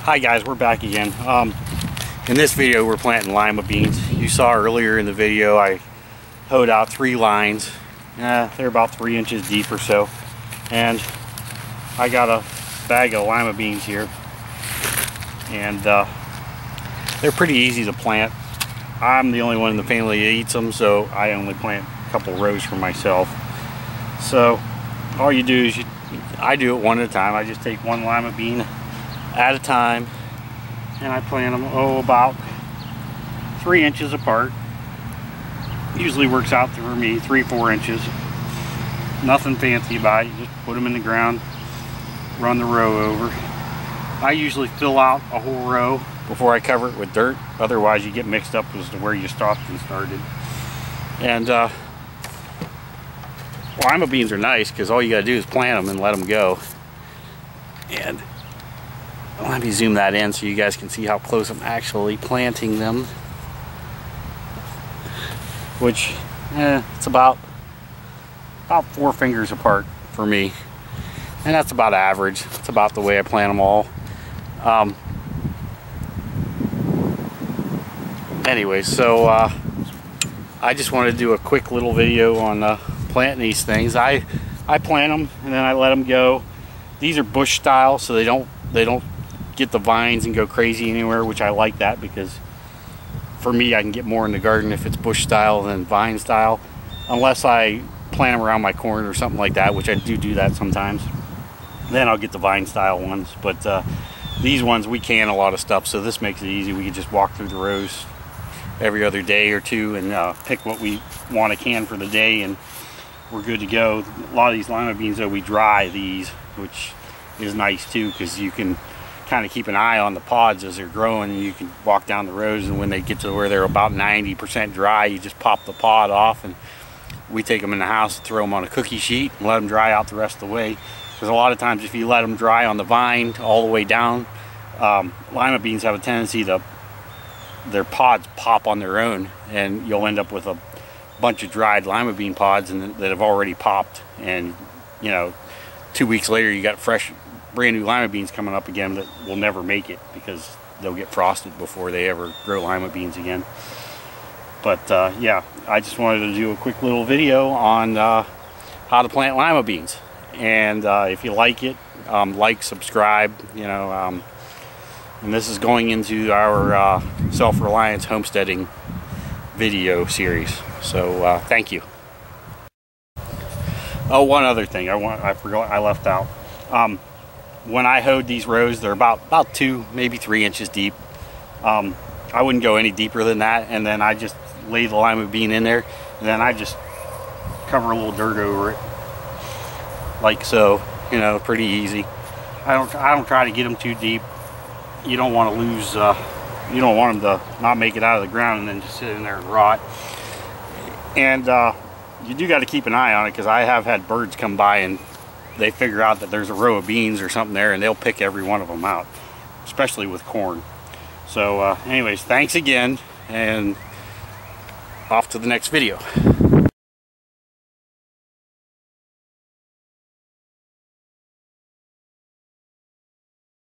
Hi guys, we're back again. In this video we're planting lima beans. You saw earlier in the video I hoed out 3 lines. They're about 3 inches deep or so. And I got a bag of lima beans here. And they're pretty easy to plant. I'm the only one in the family that eats them, so I only plant a couple rows for myself. So all you do is I do it one at a time. I just take 1 lima bean at a time and I plant them about 3 inches apart. Usually works out for me 3-4 inches. Nothing fancy about it. You just put them in the ground, run the row over. I usually fill out a whole row before I cover it with dirt, otherwise you get mixed up as to where you stopped and started. And lima beans are nice because all you got to do is plant them and let them go. And let me zoom that in so you guys can see how close I'm actually planting them. Which, it's about 4 fingers apart for me. And that's about average. It's about the way I plant them all. Anyway, so I just wanted to do a quick little video on planting these things. I plant them and then I let them go. These are bush style, so they don't get the vines and go crazy anywhere, which I like that because for me I can get more in the garden if it's bush style than vine style, unless I plant them around my corn or something like that, which I do that sometimes. Then I'll get the vine style ones, but these ones we can a lot of stuff, so this makes it easy. We can just walk through the rows every other day or two and pick what we want to can for the day, and we're good to go. A lot of these lima beans though, we dry these, which is nice too, because you can kind of keep an eye on the pods as they're growing, and you can walk down the rows, and when they get to where they're about 90% dry, you just pop the pod off, and we take them in the house and throw them on a cookie sheet and let them dry out the rest of the way. Because a lot of times if you let them dry on the vine all the way down, lima beans have a tendency to their pods pop on their own, and you'll end up with a bunch of dried lima bean pods that have already popped, and 2 weeks later you got fresh brand new lima beans coming up again that will never make it because they'll get frosted before they ever grow lima beans again. But yeah, I just wanted to do a quick little video on how to plant lima beans, and if you like it, like, subscribe, and this is going into our self-reliance homesteading video series, so thank you. Oh, one other thing I forgot, I left out. When I hoed these rows, they're about 2, maybe 3 inches deep. I wouldn't go any deeper than that, and then I just lay the lima bean in there, and then I just cover a little dirt over it, like so. Pretty easy. I don't try to get them too deep. You don't want to lose. You don't want them to not make it out of the ground and then just sit in there and rot. And you do got to keep an eye on it, because I have had birds come by and they figure out that there's a row of beans or something there, and they'll pick every one of them out, especially with corn. So anyways, thanks again, and off to the next video.